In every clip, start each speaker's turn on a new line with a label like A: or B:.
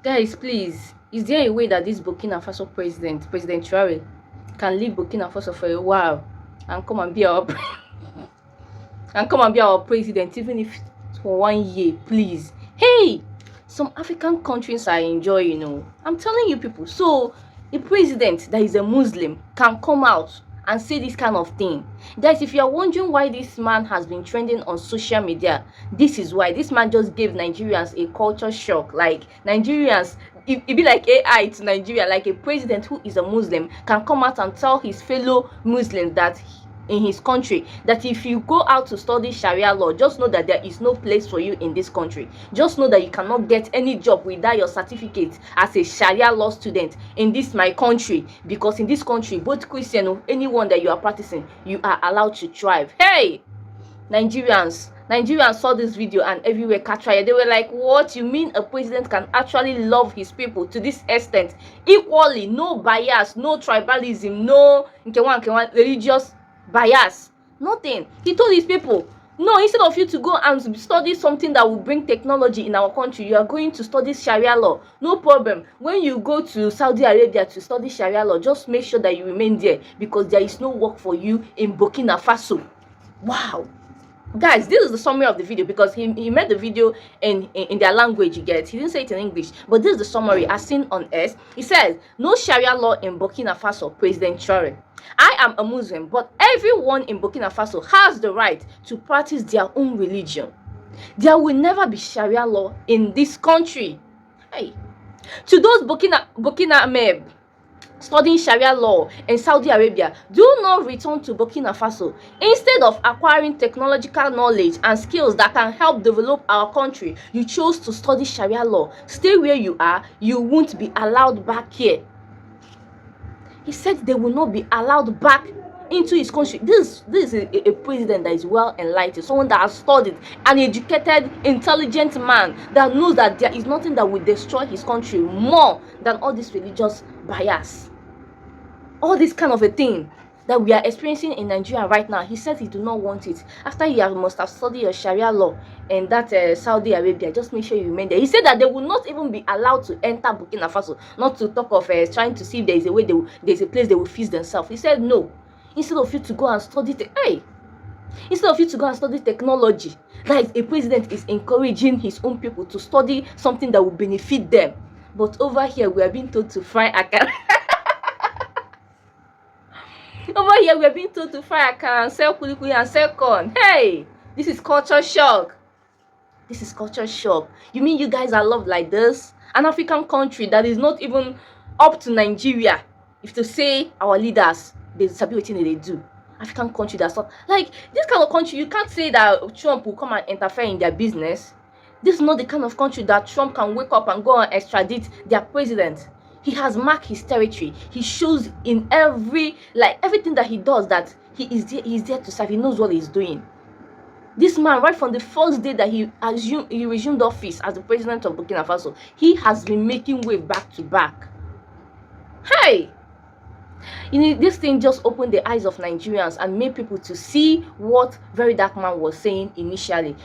A: Guys, please, is there a way that this Burkina Faso President Traore, can leave Burkina Faso for a while and come and be our president, even if for 1 year, please? Hey, some African countries are enjoying, I'm telling you people. So a president that is a Muslim can come out and say this kind of thing. Guys, if you are wondering why this man has been trending on social media, this is why. This man just gave Nigerians a culture shock. Like, Nigerians, it be like AI to Nigeria. Like, a president who is a Muslim can come out and tell his fellow Muslims that in his country, that if you go out to study Sharia law, just know that there is no place for you in this country. Just know that you cannot get any job without your certificate as a Sharia law student in this my country, because in this country, both Christian or anyone that you are practicing, you are allowed to thrive. Hey, Nigerians saw this video and everywhere catch fire. They were like, what, you mean a president can actually love his people to this extent equally? No bias, no tribalism, no religious bias, nothing. He told his people, no, instead of you to go and study something that will bring technology in our country, you are going to study Sharia law. No problem. When you go to Saudi Arabia to study Sharia law, just make sure that you remain there, because there is no work for you in Burkina Faso. Wow. Guys, this is the summary of the video, because he made the video in their language, you get. He didn't say it in English, but this is the summary as seen on X. He says, no Sharia law in Burkina Faso, President Traore. I am a Muslim, but everyone in Burkina Faso has the right to practice their own religion. There will never be Sharia law in this country. Hey, to those Burkina studying Sharia law in Saudi Arabia, do not return to Burkina Faso. Instead of acquiring technological knowledge and skills that can help develop our country, you chose to study Sharia law. Stay where you are. You won't be allowed back here. He said they will not be allowed back into his country. This is a president that is well enlightened, someone that has studied, an educated, intelligent man that knows that there is nothing that will destroy his country more than all this religious bias, all this kind of a thing that we are experiencing in Nigeria right now. He said he do not want it. After he must have studied your Sharia law in that Saudi Arabia, just make sure you remain there. He said that they will not even be allowed to enter Burkina Faso, not to talk of trying to see if there is a way there's a place they will feast themselves. He said no. Instead of you to go and study instead of you to go and study technology, like a president is encouraging his own people to study something that will benefit them. But over here, we are being told to fry akara. Over here, we are being told to fry akara and sell kulikuli and sell corn. Hey, this is culture shock. This is culture shock. You mean you guys are loved like this? An African country that is not even up to Nigeria. If to say our leaders, they sabi wetin they do. African country that's not like this kind of country. You can't say that Trump will come and interfere in their business. This is not the kind of country that Trump can wake up and go and extradite their president. He has marked his territory. He shows in everything that he does that he is there to serve. He knows what he's doing. This man, right from the first day that he resumed office as the president of Burkina Faso, he has been making wave back to back. Hey, this thing just opened the eyes of Nigerians and made people to see what Very Dark Man was saying initially,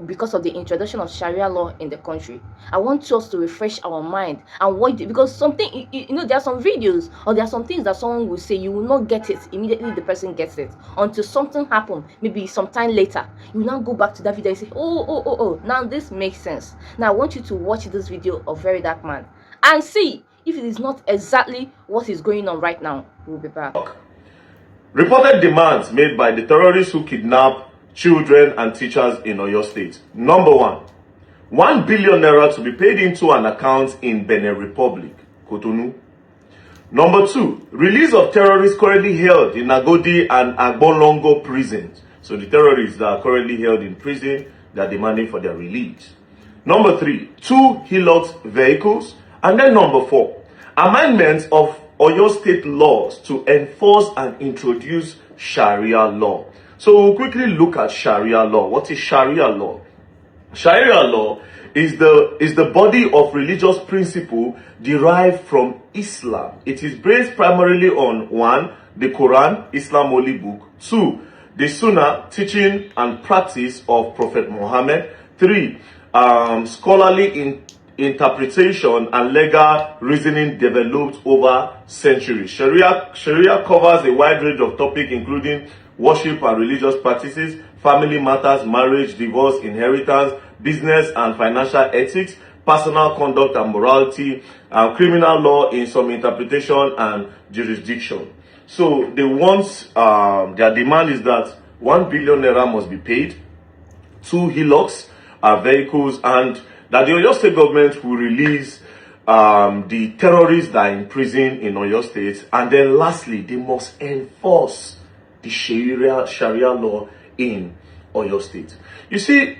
A: because of the introduction of Sharia law in the country. I want us to refresh our mind and watch it, because something, there are some videos or there are some things that someone will say, you will not get it immediately the person gets it, until something happens, maybe some time later. You will now go back to that video and say, oh, now this makes sense. Now I want you to watch this video of Very Dark Man and see if it is not exactly what is going on right now. We'll be back.
B: Reported demands made by the terrorists who kidnapped children and teachers in Oyo State. Number 1 billion naira to be paid into an account in Benin Republic, Cotonou. Number 2, release of terrorists currently held in Agodi and Agbolongo prisons. So the terrorists that are currently held in prison, they are demanding for their release. Number 3, 2 Hilux vehicles. And then number 4, amendments of Oyo State laws to enforce and introduce Sharia law. So we'll quickly look at Sharia law. What is Sharia law? Sharia law is the body of religious principle derived from Islam. It is based primarily on 1, the Quran, Islam holy book; 2, the Sunnah, teaching and practice of Prophet Muhammad; 3, scholarly interpretation, and legal reasoning developed over centuries. Sharia covers a wide range of topics including worship and religious practices, family matters, marriage, divorce, inheritance, business and financial ethics, personal conduct and morality, and criminal law in some interpretation and jurisdiction. So they want, their demand is that 1 billion naira must be paid, 2 hillocks, vehicles, and that the Oyo State government will release the terrorists that are in prison in Oyo State. And then lastly, they must enforce the Sharia law in Oyo State. You see,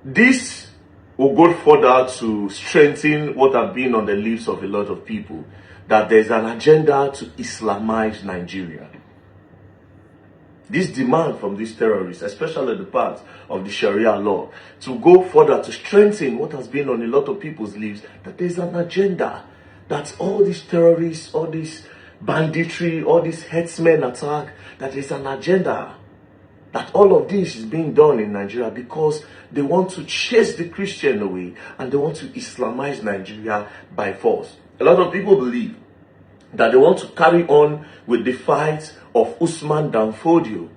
B: this will go further to strengthen what have been on the lips of a lot of people, that there's an agenda to Islamize Nigeria. This demand from these terrorists, especially the part of the Sharia law, to go further to strengthen what has been on a lot of people's lips, that there's an agenda, that all these terrorists, all this banditry, all this headsmen attack, that there's an agenda, that all of this is being done in Nigeria because they want to chase the Christian away and they want to Islamize Nigeria by force. A lot of people believe that they want to carry on with the fight of Usman Danfodio.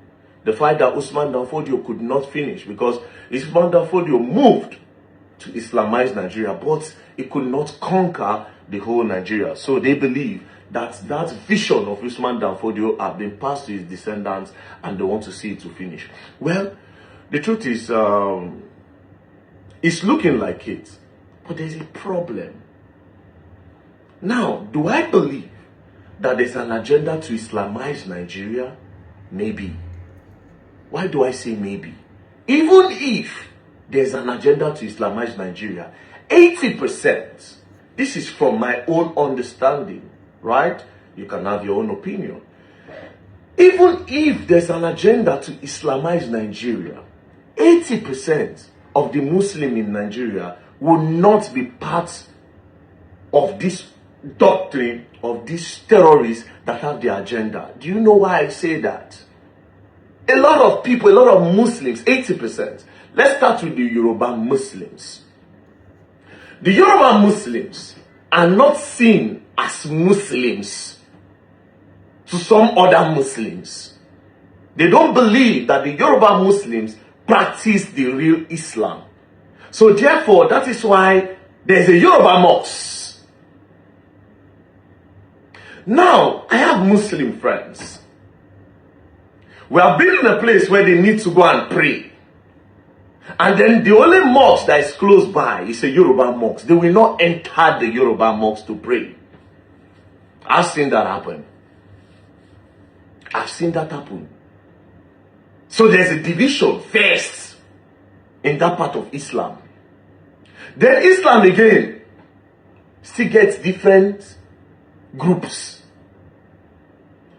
B: The fight that Usman Danfodio could not finish because Usman Danfodio moved to Islamize Nigeria, but it could not conquer the whole Nigeria. So they believe that that vision of Usman Danfodio have been passed to his descendants and they want to see it to finish. Well, the truth is, it's looking like it, but there's a problem. Now, do I believe that there's an agenda to Islamize Nigeria? Maybe. Why do I say maybe? Even if there's an agenda to Islamize Nigeria, 80%, this is from my own understanding, right? You can have your own opinion. Even if there's an agenda to Islamize Nigeria, 80% of the Muslim in Nigeria will not be part of this doctrine of these terrorists that have the agenda. Do you know why I say that? A lot of people, a lot of Muslims, 80%. Let's start with the Yoruba Muslims. The Yoruba Muslims are not seen as Muslims to some other Muslims. They don't believe that the Yoruba Muslims practice the real Islam. So therefore, that is why there's a Yoruba mosque. Now, I have Muslim friends. We have been in a place where they need to go and pray. And then the only mosque that is close by is a Yoruba mosque. They will not enter the Yoruba mosque to pray. I've seen that happen. I've seen that happen. So there's a division first in that part of Islam. Then Islam again still gets different groups.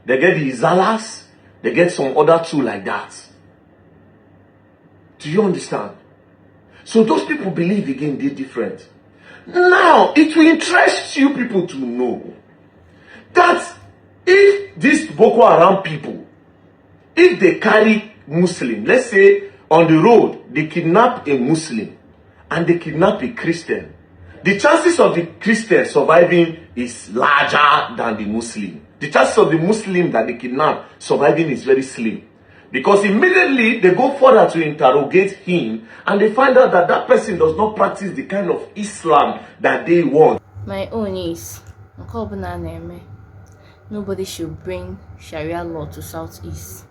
B: They get the Izalas, they get some other two like that. Do you understand? So those people believe again they're different. Now, it will interest you people to know that if these Boko Haram people, if they carry Muslim, let's say on the road, they kidnap a Muslim and they kidnap a Christian, the chances of the Christian surviving is larger than the Muslim. The chances of the Muslim that they kidnap surviving is very slim. Because immediately they go further to interrogate him and they find out that that person does not practice the kind of Islam that they want.
A: My own is, nobody should bring Sharia law to Southeast.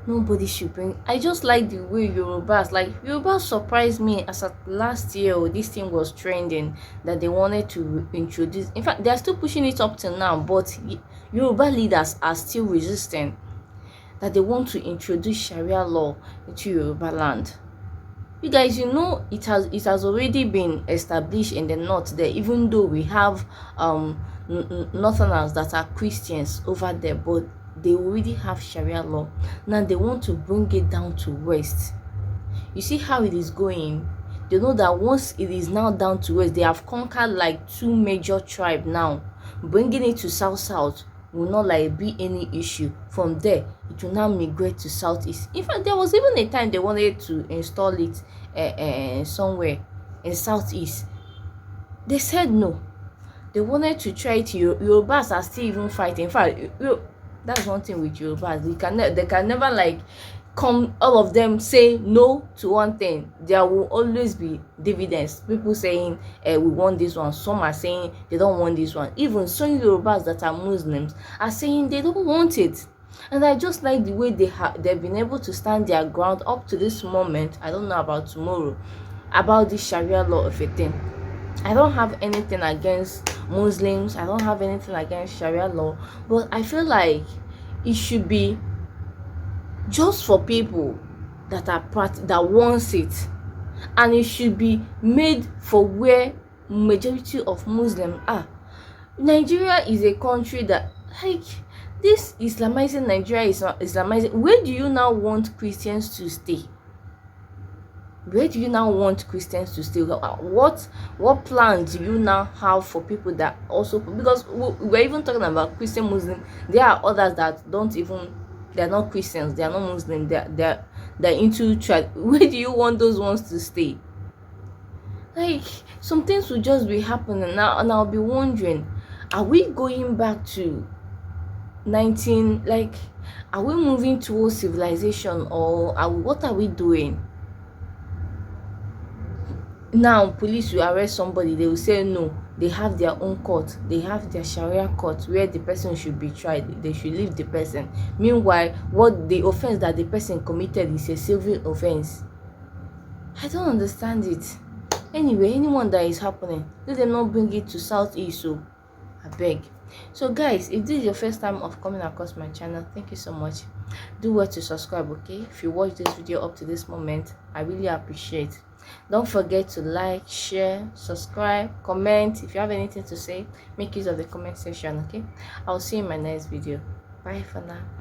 A: Nobody should bring. I just like the way Yorubas surprised me as at last year this thing was trending that they wanted to introduce. In fact, they are still pushing it up till now, but Yoruba leaders are still resisting that they want to introduce Sharia law into Yoruba land. You guys, you know, it has already been established in the north there, even though we have northerners that are Christians over there, but they already have Sharia law. Now they want to bring it down to west. You see how it is going. They know that once it is now down to west, they have conquered like 2 major tribes now. Bringing it to south will not like be any issue. From there, it will now migrate to southeast. In fact, there was even a time they wanted to install it somewhere in southeast. They said no. They wanted to try it. Yorubas are still even fighting. In fact, that's one thing with Yorubas. They can never like come all of them say no to one thing. There will always be dividends. People saying we want this one. Some are saying they don't want this one. Even some Yorubas that are Muslims are saying they don't want it. And I just like the way they've been able to stand their ground up to this moment. I don't know about tomorrow, about this Sharia law of a thing. I don't have anything against Muslims. I don't have anything against Sharia law, but I feel like it should be just for people that are that wants it, and it should be made for where majority of Muslims are. Nigeria is a country that, like, this Islamizing Nigeria is not Islamizing. Where do you now want Christians to stay? Where do you now want Christians to stay? What plans do you now have for people that also, because we're even talking about Christian Muslim, there are others that don't even, they're not Christians, they're not Muslim, they're into church. Where do you want those ones to stay? Like, some things will just be happening now, and I'll be wondering, are we going back to 19, like, are we moving towards civilization, or what are we doing? Now police will arrest somebody, they will say no, they have their own court, they have their Sharia court where the person should be tried, they should leave the person. Meanwhile, what the offense that the person committed is a civil offense. I don't understand it. Anyway, anyone that is happening, let them not bring it to Southeast, so I beg. So guys, if this is your first time of coming across my channel, thank you so much. Do well to subscribe, okay? If you watch this video up to this moment, I really appreciate. Don't forget to like, share, subscribe, comment. If you have anything to say, make use of the comment section, okay? I'll see you in my next video. Bye for now.